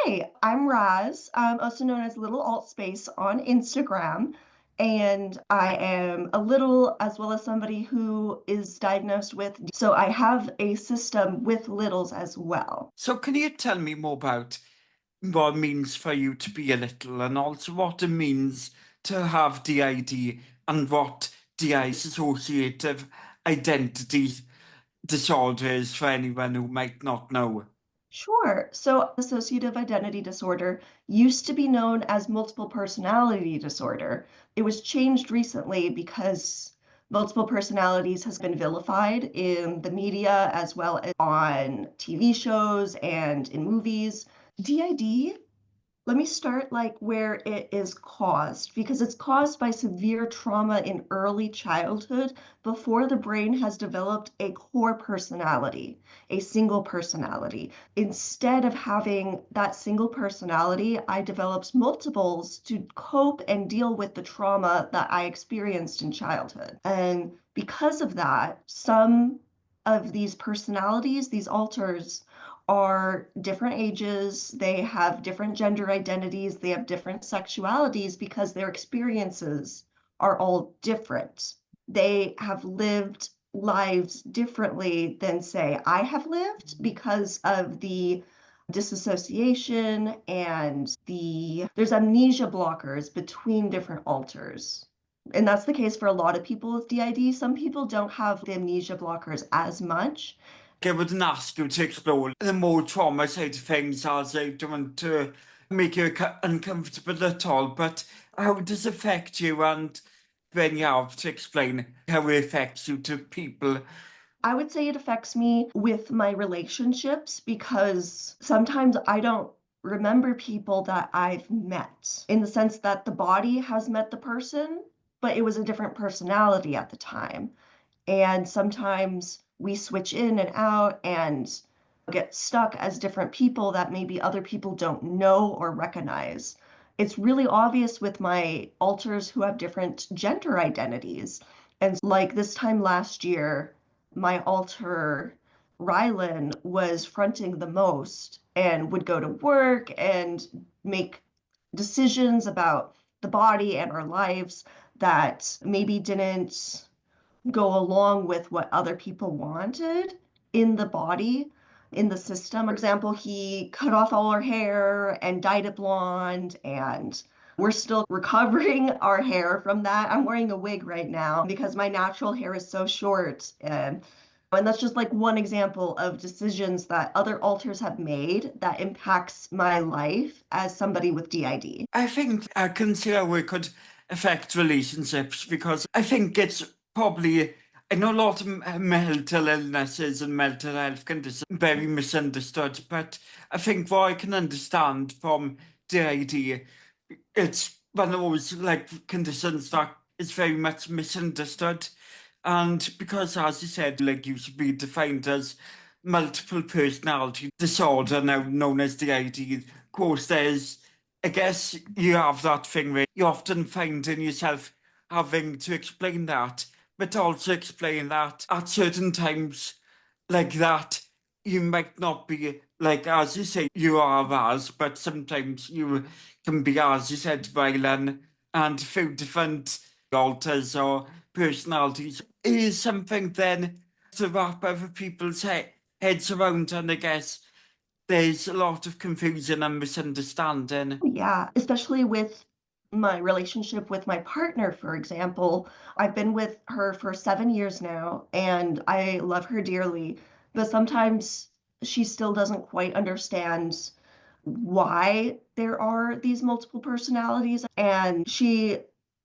Hey, I'm Raz. I'm also known as Little Alt Space on Instagram. And I am a little as well as somebody who is diagnosed with. So I have a system with littles as well. So can you tell me more about what it means for you to be a little and also what it means to have DID and what dissociative identity disorder is for anyone who might not know? Sure. So dissociative identity disorder used to be known as multiple personality disorder. It was changed recently because multiple personalities has been vilified in the media as well as on TV shows and in movies. DID, let me start like where it is caused, because it's caused by severe trauma in early childhood before the brain has developed a core personality, a single personality. Instead of having that single personality, I developed multiples to cope and deal with the trauma that I experienced in childhood. And because of that, some of these personalities, these alters, are different ages, they have different gender identities, they have different sexualities because their experiences are all different. They have lived lives differently than, say, I have lived because of the disassociation and there's amnesia blockers between different alters. And that's the case for a lot of people with DID. Some people don't have the amnesia blockers as much. I wouldn't ask you to explore the more trauma side of things as I don't want to make you uncomfortable at all, but how does it affect you and when you have to explain how it affects you to people? I would say it affects me with my relationships because sometimes I don't remember people that I've met in the sense that the body has met the person, but it was a different personality at the time. And sometimes we switch in and out and get stuck as different people that maybe other people don't know or recognize. It's really obvious with my alters who have different gender identities. And like this time last year, my alter Rylan was fronting the most and would go to work and make decisions about the body and our lives that maybe didn't go along with what other people wanted in the body, in the system. For example, he cut off all our hair and dyed it blonde, and we're still recovering our hair from that. I'm wearing a wig right now because my natural hair is so short. And that's just like one example of decisions that other alters have made that impacts my life as somebody with DID. I think I can see how it could affect relationships because I think it's probably, I know a lot of mental illnesses and mental health conditions are very misunderstood, but I think what I can understand from DID, it's one of those like conditions that is very much misunderstood. And because, as you said, like used to be defined as multiple personality disorder, now known as DID, of course, I guess you have that thing where you often find in yourself having to explain that, but also explain that at certain times like that, you might not be like, as you say, you are as, but sometimes you can be, as you said, violent and through different alters or personalities is something then to wrap other people's heads around. And I guess there's a lot of confusion and misunderstanding. Yeah, especially with my relationship with my partner, for example. I've been with her for 7 years now, and I love her dearly, but sometimes she still doesn't quite understand why there are these multiple personalities. And she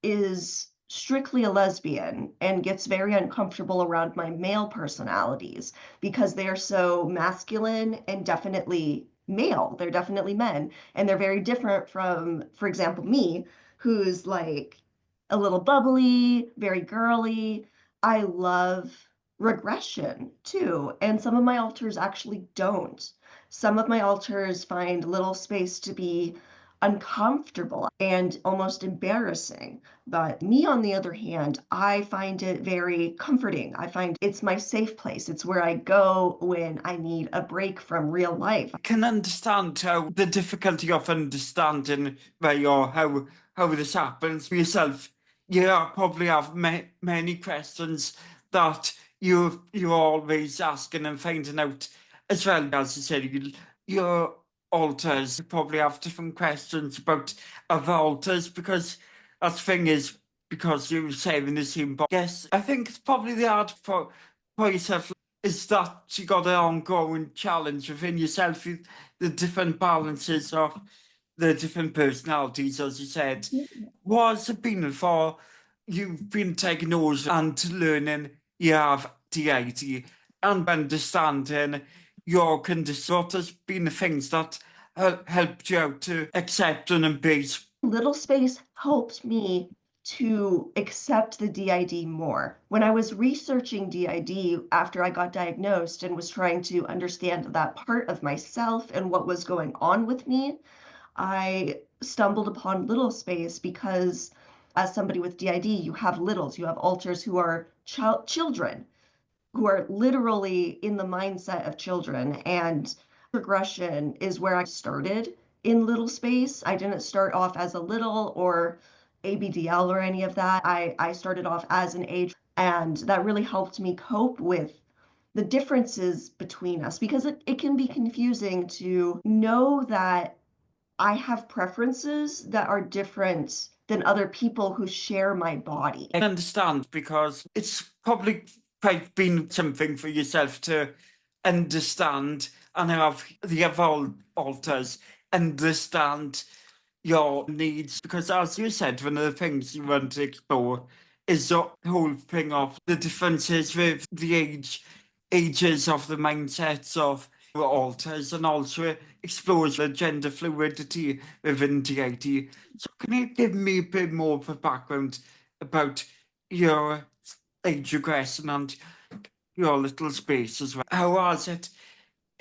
is strictly a lesbian and gets very uncomfortable around my male personalities because they are so masculine and definitely male. They're definitely men. And they're very different from, for example, me, who's like a little bubbly, very girly. I love regression too. And some of my alters actually don't. Some of my alters find little space to be uncomfortable and almost embarrassing. But me, on the other hand, I find it very comforting. I find it's my safe place. It's where I go when I need a break from real life. I can understand how the difficulty of understanding where you're, how this happens for yourself. You probably have many questions that you're always asking and finding out, as well as you said, your alters probably have different questions about other alters, because that thing is, because you're sharing the same box. Yes, I think it's probably the hard for yourself is that you got an ongoing challenge within yourself, the different balances of the different personalities, as you said. What's it been for you've been diagnosed and learning you have D.I.D and understanding your condition? What has been the things that helped you out to accept and embrace? Little space helped me to accept the DID more. When I was researching DID after I got diagnosed and was trying to understand that part of myself and what was going on with me, I stumbled upon little space because as somebody with DID, you have littles, you have alters who are children, who are literally in the mindset of children. And regression is where I started in little space. I didn't start off as a little or ABDL or any of that. I started off as an age, and that really helped me cope with the differences between us because it can be confusing to know that I have preferences that are different than other people who share my body. I understand, because it's probably quite been something for yourself to understand and have the other alters understand your needs, because as you said, one of the things you want to explore is the whole thing of the differences with the ages of the mindsets of alters, and also explores the gender fluidity within D.I.D. So can you give me a bit more of a background about your age regression and your little space as well? How has it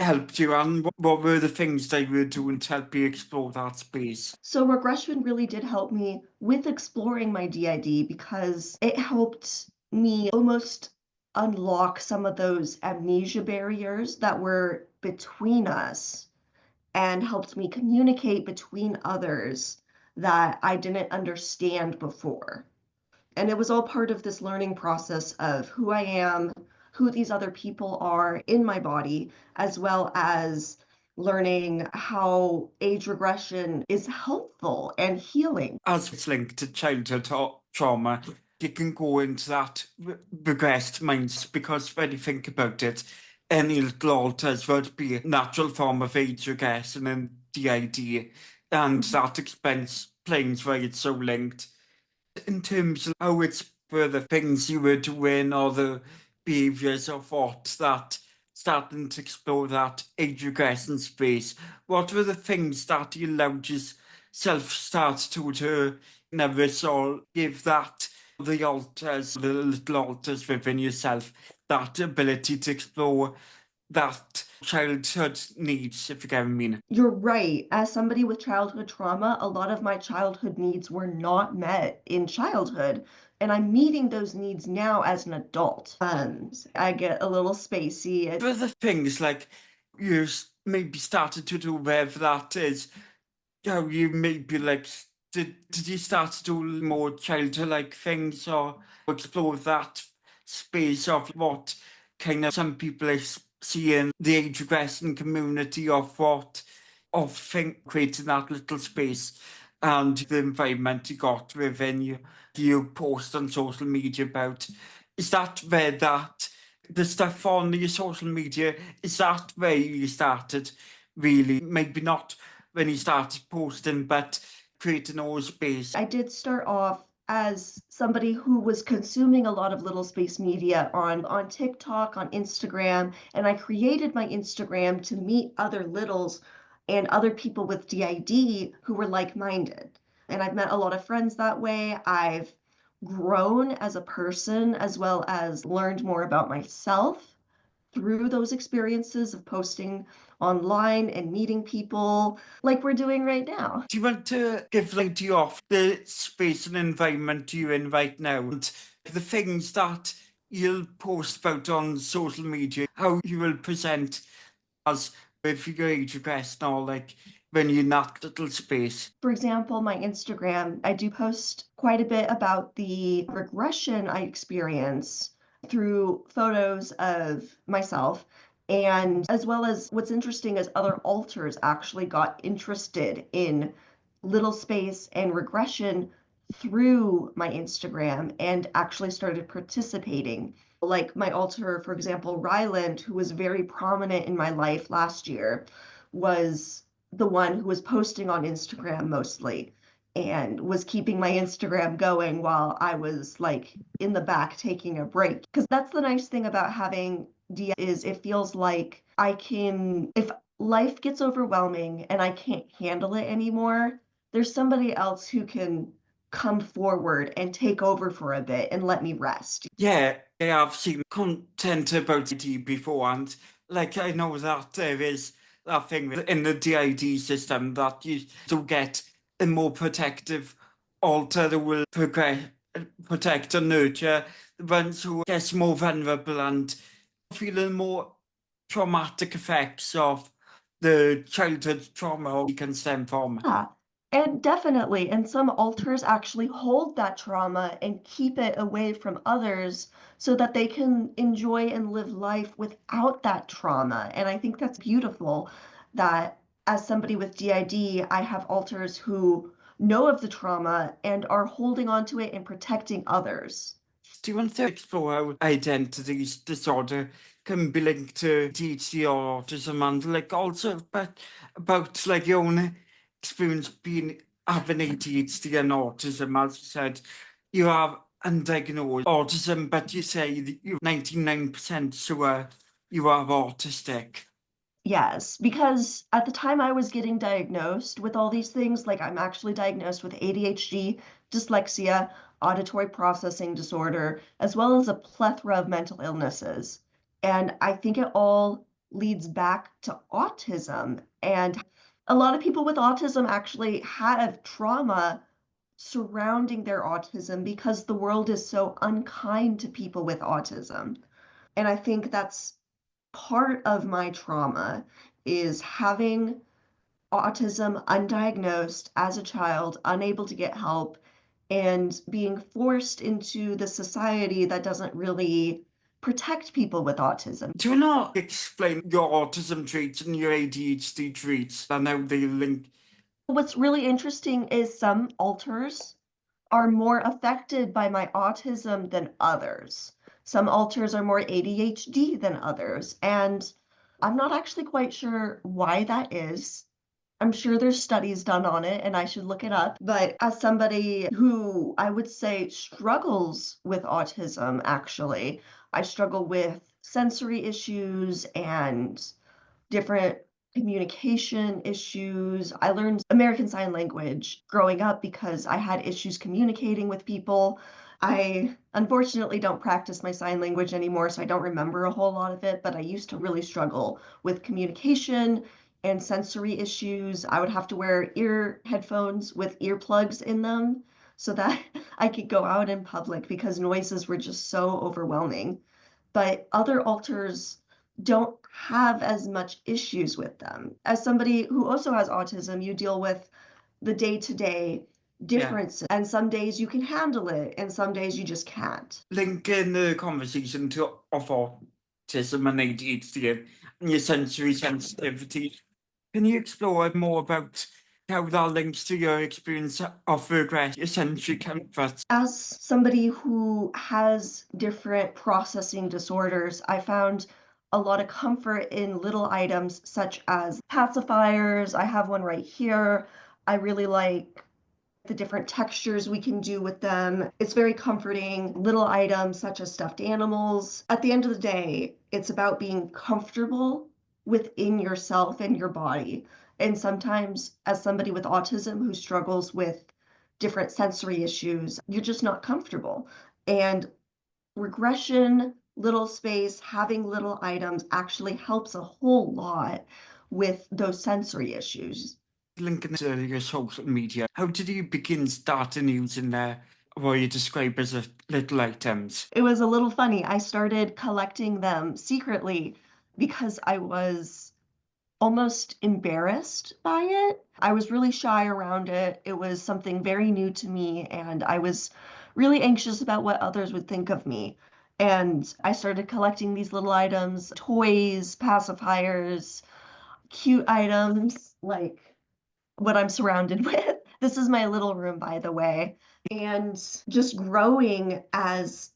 helped you, and what were the things they were doing to help you explore that space? So regression really did help me with exploring my DID because it helped me almost unlock some of those amnesia barriers that were between us and helped me communicate between others that I didn't understand before. And it was all part of this learning process of who I am, who these other people are in my body, as well as learning how age regression is helpful and healing. As it's linked to childhood trauma, you can go into that regressed minds, because when you think about it, any little alters would be a natural form of age regression and D.I.D, and that explains why it's so linked. In terms of how it's for the things you were doing or the behaviours or thoughts that starting to explore that age regression space, what were the things that you allowed yourself start to notice or give that the alters, the little alters within yourself, that ability to explore that childhood needs, if you get what I mean? You're right. As somebody with childhood trauma, a lot of my childhood needs were not met in childhood, and I'm meeting those needs now as an adult. I get a little spacey. For the things like you maybe started to do whatever that is, how you maybe like did you start to do more childlike things or explore that space of what kind of some people see in the age regression community of what of think creating that little space and the environment you got within you post on social media about, is that where that the stuff on your social media, is that where you started really, maybe not when you started posting, but creating all space? I did start off as somebody who was consuming a lot of little space media on TikTok, on Instagram, and I created my Instagram to meet other littles and other people with DID who were like-minded. And I've met a lot of friends that way. I've grown as a person as well as learned more about myself through those experiences of posting online and meeting people like we're doing right now. Do you want to give like to you off the space and environment you're in right now and the things that you'll post about on social media, how you will present as if you're age regressed or like when you're in that little space? For example, my Instagram, I do post quite a bit about the regression I experience through photos of myself. And as well as what's interesting is other alters actually got interested in little space and regression through my Instagram and actually started participating. Like my alter, for example, Ryland, who was very prominent in my life last year, was the one who was posting on Instagram mostly and was keeping my Instagram going while I was like in the back taking a break. Because that's the nice thing about having D is it feels like I can, if life gets overwhelming and I can't handle it anymore, there's somebody else who can come forward and take over for a bit and let me rest. Yeah, I've seen content about D before, and like I know that there is that thing in the D.I.D system that you do get a more protective alter that will protect and nurture the ones who gets more vulnerable and feeling more traumatic effects of the childhood trauma you can stem from. Yeah, and definitely, and some alters actually hold that trauma and keep it away from others so that they can enjoy and live life without that trauma. And I think that's beautiful that as somebody with DID, I have alters who know of the trauma and are holding on to it and protecting others. Do you want to explore how identity disorder can be linked to ADHD or autism, and like also about like your own experience being having ADHD and autism? As you said, you have undiagnosed autism, but you say that you're 99% sure you are autistic. Yes, because at the time I was getting diagnosed with all these things, like I'm actually diagnosed with ADHD, dyslexia, auditory processing disorder, as well as a plethora of mental illnesses. And I think it all leads back to autism. And a lot of people with autism actually have trauma surrounding their autism because the world is so unkind to people with autism. And I think that's part of my trauma is having autism undiagnosed as a child, unable to get help, and being forced into the society that doesn't really protect people with autism. Do you want to explain your autism traits and your ADHD traits and how they link? What's really interesting is some alters are more affected by my autism than others. Some alters are more ADHD than others, and I'm not actually quite sure why that is. I'm sure there's studies done on it and I should look it up. But as somebody who I would say struggles with autism, actually, I struggle with sensory issues and different communication issues. I learned American Sign Language growing up because I had issues communicating with people. I unfortunately don't practice my sign language anymore, so I don't remember a whole lot of it, but I used to really struggle with communication and sensory issues. I would have to wear ear headphones with earplugs in them so that I could go out in public because noises were just so overwhelming. But other alters don't have as much issues with them. As somebody who also has autism, you deal with the day-to-day Yeah. difference, and some days you can handle it, and some days you just can't. Linking the conversation to of autism and ADHD and your sensory sensitivity, can you explore more about how that links to your experience of regret, your sensory comfort? As somebody who has different processing disorders, I found a lot of comfort in little items such as pacifiers. I have one right here. I really like the different textures we can do with them. It's very comforting. Little items such as stuffed animals. At the end of the day, it's about being comfortable within yourself and your body. And sometimes, as somebody with autism who struggles with different sensory issues, you're just not comfortable. And regression, little space, having little items actually helps a whole lot with those sensory issues. Linking to your social media, how did you begin starting using what you describe as little items? It was a little funny. I started collecting them secretly because I was almost embarrassed by it. I was really shy around it. It was something very new to me, and I was really anxious about what others would think of me. And I started collecting these little items, toys, pacifiers, cute items, like what I'm surrounded with. This is my little room, by the way. And just growing as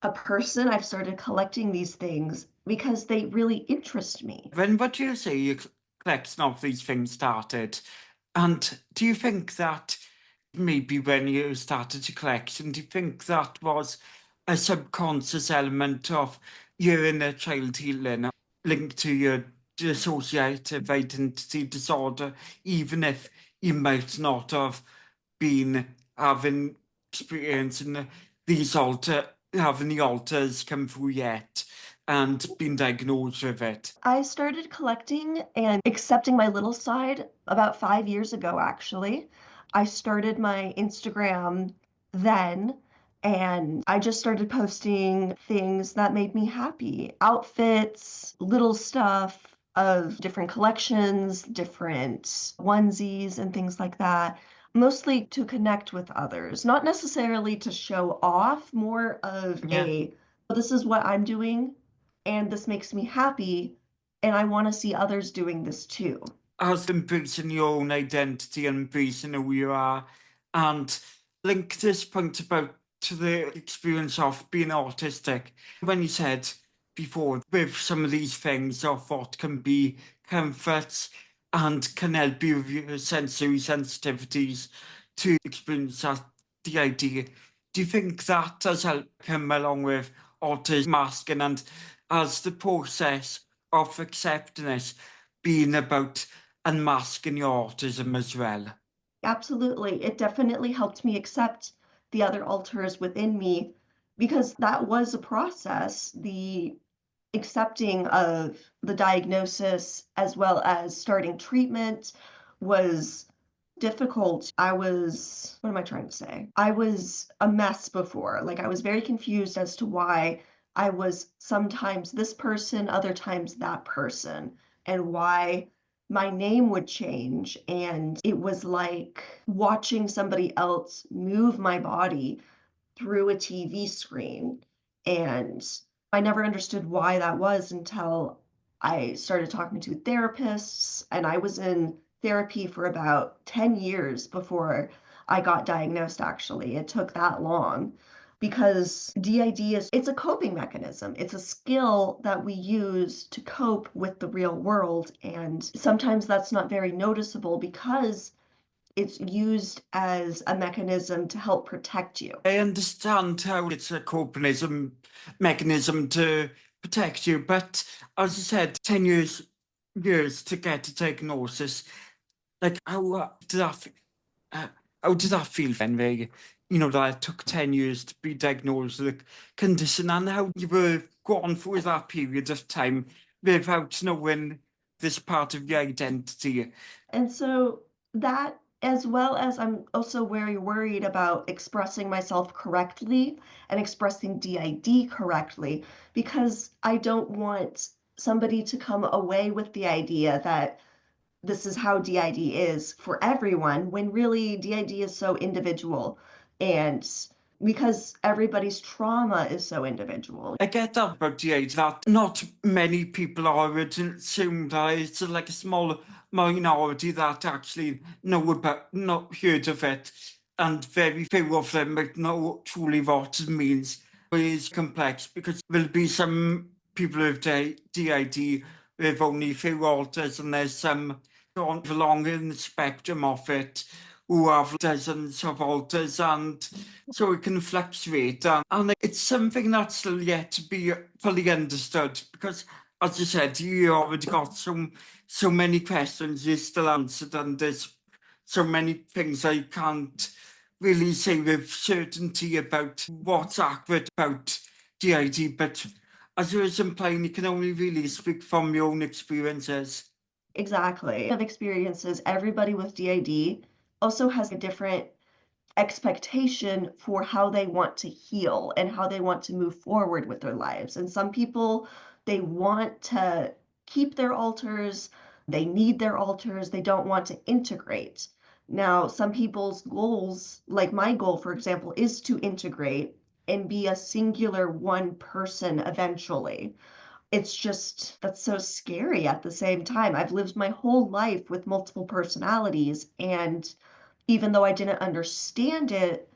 a person, I've started collecting these things because they really interest me. When would you say your collection of these things started? And do you think that maybe when you started your collection, do you think that was a subconscious element of your inner child healing linked to your dissociative identity disorder, even if you might not have been having experiencing these having the alters come through yet and been diagnosed with it? I started collecting and accepting my little side about 5 years ago, actually. I started my Instagram then, and I just started posting things that made me happy. Outfits, little stuff of different collections, different onesies, and things like that. Mostly to connect with others, not necessarily to show off, more of Yeah. this is what I'm doing and this makes me happy, and I want to see others doing this too. As embracing your own identity and embracing who you are, and link this point about to the experience of being autistic. When you said before, with some of these things of what can be comforts and can help you with your sensory sensitivities to experience that D.I.D. Do you think that has helped come along with autism masking, and as the process of accepting it being about unmasking your autism as well? Absolutely. It definitely helped me accept the other alters within me because that was a process. The accepting of the diagnosis as well as starting treatment was difficult. What am I trying to say? I was a mess before. Like, I was very confused as to why I was sometimes this person, other times that person, and why my name would change. And it was like watching somebody else move my body through a TV screen. And I never understood why that was until I started talking to therapists, and I was in therapy for about 10 years before I got diagnosed, actually. It took that long because DID it's a coping mechanism. It's a skill that we use to cope with the real world, and sometimes that's not very noticeable because it's used as a mechanism to help protect you. I understand how it's a mechanism to protect you, but as you said, 10 years to get a diagnosis. Like, uh, how did that feel then? That it took 10 years to be diagnosed with a condition, and how you were gone through that period of time without knowing this part of your identity. And so that, as well as I'm also very worried about expressing myself correctly and expressing DID correctly, because I don't want somebody to come away with the idea that this is how DID is for everyone, when really DID is so individual, and because everybody's trauma is so individual. I get that about the age that not many people are. It assumed that it's like a small minority that actually not heard of it, and very few of them might know truly what it means. It is complex because there'll be some people with DID with only a few alters, and there's some on along in the spectrum of it who have dozens of alters, and so it can fluctuate. And it's something that's still yet to be fully understood because, as you said, you already got so many questions you still answered, and there's so many things I can't really say with certainty about what's accurate about DID. But as you was implying, you can only really speak from your own experiences. Exactly. Of experiences, everybody with DID also has a different expectation for how they want to heal and how they want to move forward with their lives. And some people, they want to keep their alters, they need their alters, they don't want to integrate. Now, some people's goals, like my goal, for example, is to integrate and be a singular one person eventually. It's just, that's so scary at the same time. I've lived my whole life with multiple personalities, and even though I didn't understand it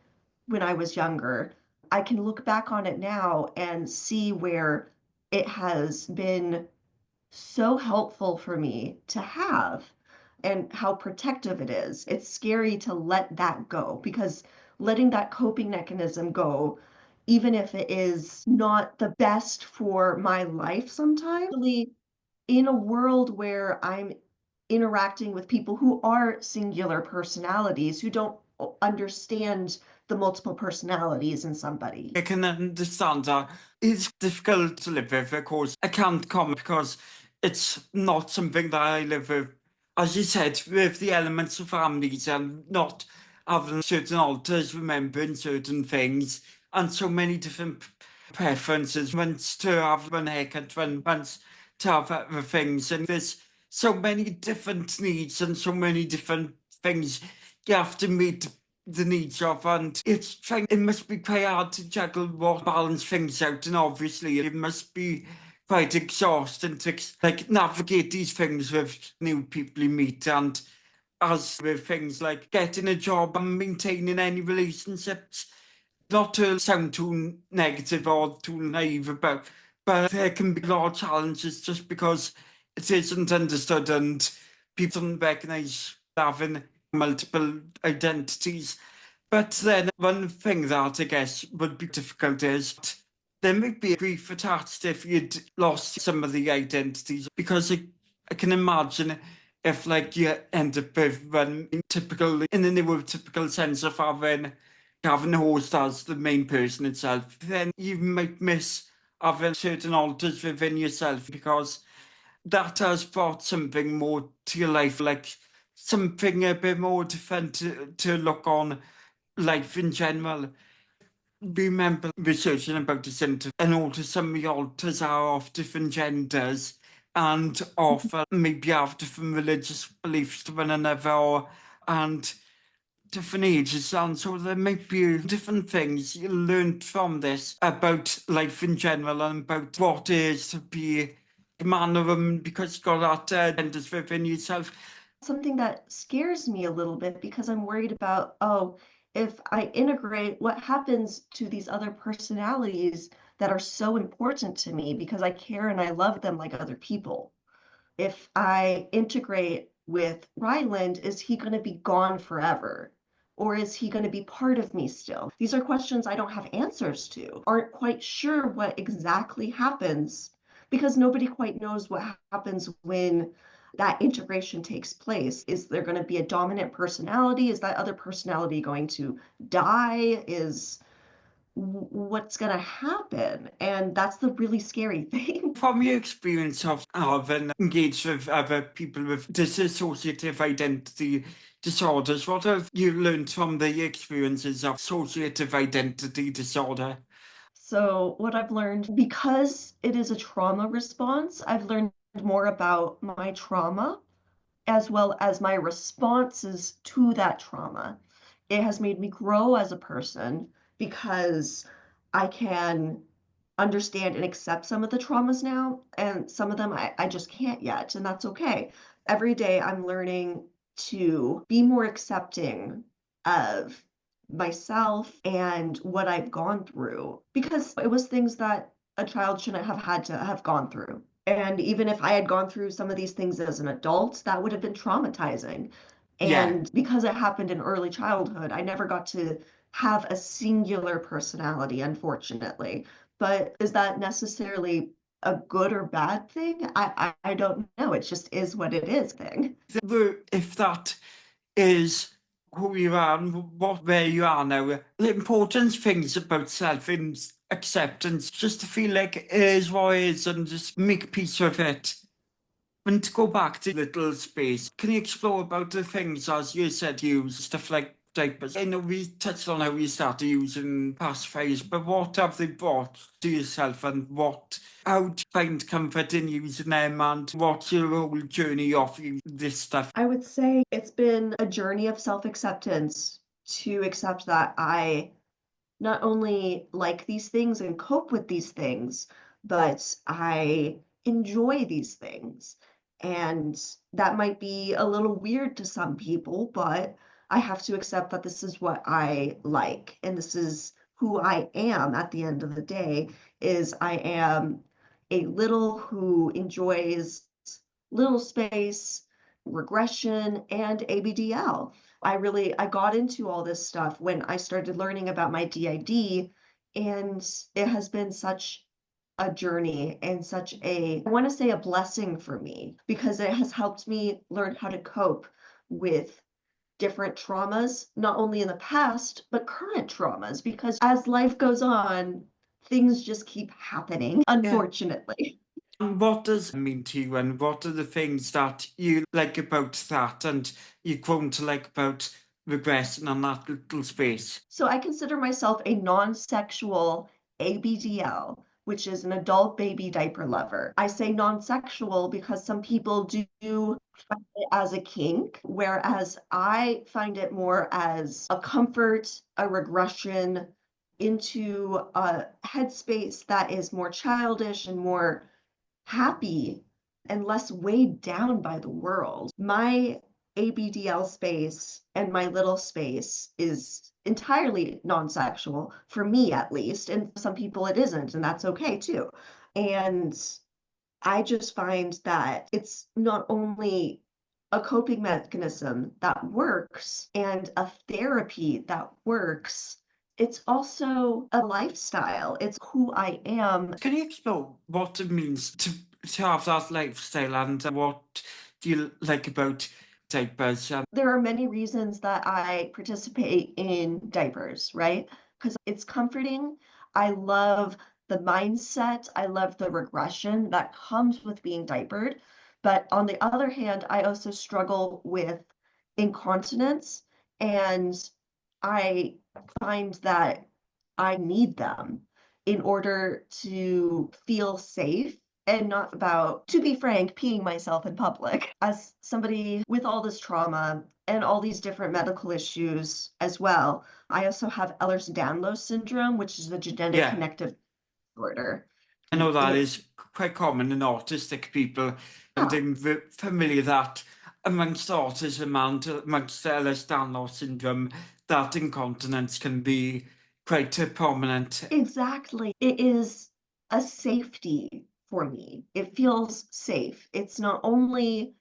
when I was younger, I can look back on it now and see where it has been so helpful for me to have and how protective it is. It's scary to let that go because letting that coping mechanism go, even if it is not the best for my life sometimes, really in a world where I'm interacting with people who are singular personalities, who don't understand the multiple personalities in somebody. I can understand that it's difficult to live with. Of course, I can't comment because it's not something that I live with. As you said, with the elements of families and not having certain alters, remembering certain things, and so many different preferences. Once to have one haircut, one wants to have other things, and there's so many different needs and so many different things you have to meet the needs of, and it's trying, it must be quite hard to juggle what balance things out, and obviously it must be quite exhausting to like navigate these things with new people you meet, and as with things like getting a job and maintaining any relationships, not to sound too negative or too naive about, but there can be a lot of challenges just because it isn't understood and people don't recognise having multiple identities. But then one thing that I guess would be difficult is there might be grief attached if you'd lost some of the identities, because I can imagine if like you end up with one typical in the neurotypical sense of having a host as the main person itself, then you might miss having certain alters within yourself because that has brought something more to your life, like something a bit more different to look on life in general. Remember researching about this interview and also some of the alters are of different genders and often maybe have different religious beliefs to one another or, and different ages, and so there might be different things you learned from this about life in general and about what it is to be a man or woman because you got that genders within yourself. Something that scares me a little bit because I'm worried about, oh, if I integrate, what happens to these other personalities that are so important to me because I care and I love them like other people? If I integrate with Ryland, is he going to be gone forever? Or is he going to be part of me still? These are questions I don't have answers to, aren't quite sure what exactly happens because nobody quite knows what happens when that integration takes place. Is there going to be a dominant personality? Is that other personality going to die? Is what's going to happen? And that's the really scary thing. From your experience of having engaged with other people with dissociative identity disorders, what have you learned from the experiences of associative identity disorder? So, what I've learned, because it is a trauma response, I've learned more about my trauma as well as my responses to that trauma. It has made me grow as a person because I can understand and accept some of the traumas now, and some of them I just can't yet, and that's okay. Every day I'm learning to be more accepting of myself and what I've gone through because it was things that a child shouldn't have had to have gone through. And even if I had gone through some of these things as an adult, that would have been traumatizing. Yeah. And because it happened in early childhood, I never got to have a singular personality, unfortunately. But is that necessarily a good or bad thing? I don't know. It just is what it is thing. If that is who you are and where you are now, the important things about self acceptance, just to feel like it is what it is and just make peace with it. And to go back to little space, can you explore about the things, as you said, use stuff like diapers? I know we touched on how you started using pacifiers, but what have they brought to yourself, and how do you find comfort in using them, and what's your whole journey of using this stuff? I would say it's been a journey of self-acceptance to accept that I not only like these things and cope with these things, but I enjoy these things. And that might be a little weird to some people, but I have to accept that this is what I like, and this is who I am at the end of the day, is I am a little who enjoys little space, regression, and ABDL. I got into all this stuff when I started learning about my D.I.D, and it has been such a journey and such I want to say a blessing for me, because it has helped me learn how to cope with different traumas, not only in the past, but current traumas, because as life goes on, things just keep happening, Yeah. unfortunately. And what does it mean to you, and what are the things that you like about that, and you've grown to like about regression and that little space? So I consider myself a non-sexual ABDL, which is an adult baby diaper lover. I say non-sexual because some people do find it as a kink, whereas I find it more as a comfort, a regression into a headspace that is more childish and more happy and less weighed down by the world. My ABDL space and my little space is entirely non-sexual, for me at least, and for some people it isn't, and that's okay too. And I just find that it's not only a coping mechanism that works and a therapy that works, it's also a lifestyle. It's who I am. Can you explore what it means to have that lifestyle, and what do you like about diapers? There are many reasons that I participate in diapers, right? Because it's comforting. I love the mindset. I love the regression that comes with being diapered. But on the other hand, I also struggle with incontinence, and I find that I need them in order to feel safe and not about, to be frank, peeing myself in public. As somebody with all this trauma and all these different medical issues as well, I also have Ehlers-Danlos syndrome, which is a genetic Yeah, connective disorder. I know And that it's, is quite common in autistic people, and yeah, I'm familiar that amongst autism and amongst Ehlers-Danlos syndrome, that incontinence can be quite prominent. exactly. It is a safety for me. It feels safe. It's not only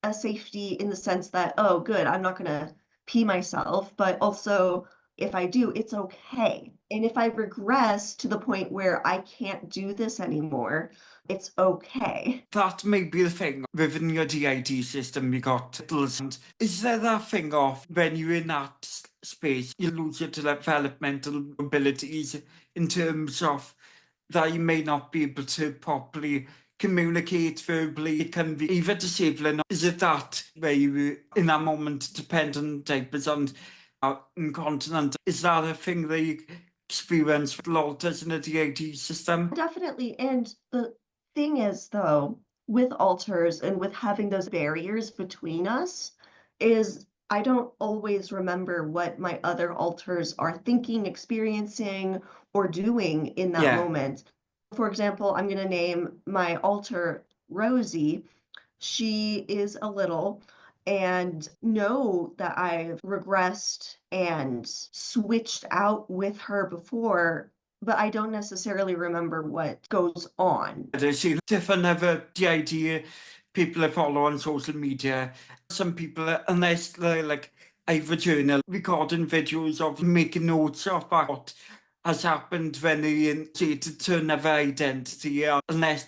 a safety in the sense that, oh, good, I'm not gonna pee myself, but also if I do, it's okay. And if I regress to the point where I can't do this anymore, it's okay. That may be the thing within your D.I.D system. You got littles, and is there that thing of when you're in that space, you lose your developmental abilities in terms of that you may not be able to properly communicate verbally? It can be either disabling. Is it that where you in that moment depend on diapers and are incontinent? Is that a thing that you experience with alters in the D.I.D system? Definitely. And the thing is, though, with alters and with having those barriers between us, is I don't always remember what my other alters are thinking, experiencing, or doing in that Yeah. moment. For example, I'm going to name my alter Rosie. She is a little, and know that I've regressed and switched out with her before, but I don't necessarily remember what goes on. I see different other the idea people I follow on social media. Some people, unless they're like I have a journal recording videos of making notes of what has happened when they initiated to another identity, unless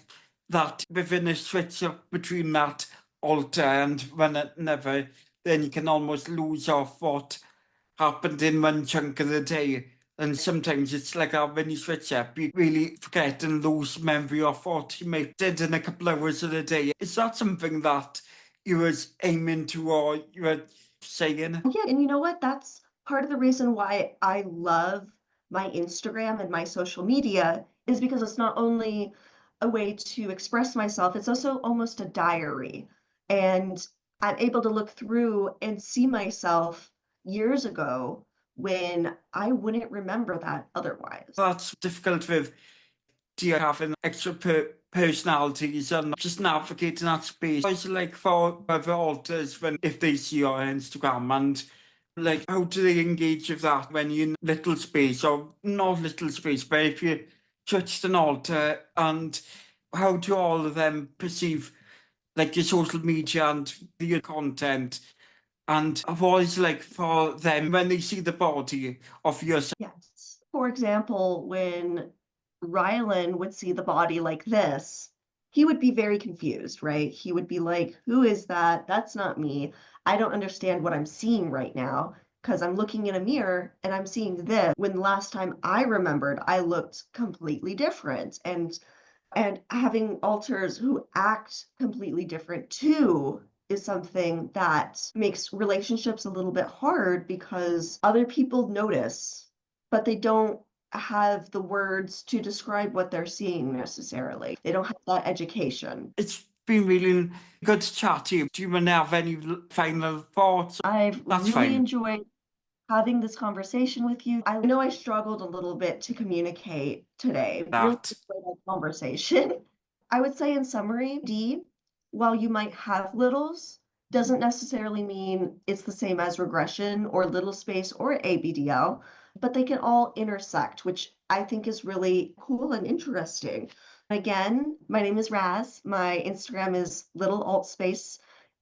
that within a switch up between that alter and when another, then you can almost lose off what happened in one chunk of the day. And sometimes it's like when you switch up, you really forget and lose memory of what you might did in a couple hours of the day. Is that something that you was aiming to or you were saying? Yeah, and you know what? That's part of the reason why I love my Instagram and my social media is because it's not only a way to express myself, it's also almost a diary. And I'm able to look through and see myself years ago when I wouldn't remember that otherwise. That's difficult with do you having extra personalities and just navigating that space. It's like for other alters when if they see your Instagram and like how do they engage with that when you're in little space or not little space, but if you touched an altar and how do all of them perceive like your social media and your content and what is like for them when they see the body of yourself? Yes. For example, when Rylan would see the body like this, he would be very confused, right? He would be like, who is that? That's not me. I don't understand what I'm seeing right now because I'm looking in a mirror and I'm seeing this. When the last time I remembered, I looked completely different. And having alters who act completely different too is something that makes relationships a little bit hard because other people notice, but they don't have the words to describe what they're seeing necessarily. They don't have that education. It's been really good to chat to you. Do you want to have any final thoughts? I've That's really fine. enjoyed having this conversation with you. I know I struggled a little bit to communicate today. Really That. enjoyed our conversation. I would say in summary, D, while you might have littles, doesn't necessarily mean it's the same as regression or little space or ABDL, but they can all intersect, which I think is really cool and interesting. Again, my name is Raz. My Instagram is little alt space,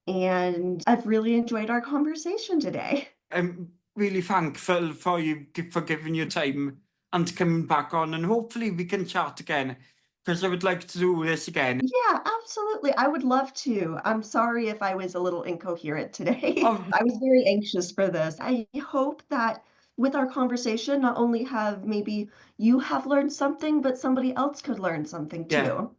and I've really enjoyed our conversation today. I'm really thankful for you for giving your time and coming back on, and hopefully we can chat again because I would like to do this again. Yeah, absolutely. I would love to. I'm sorry if I was a little incoherent today. Oh, I was very anxious for this. I hope that with our conversation, not only have maybe you have learned something, but somebody else could learn something yeah. too.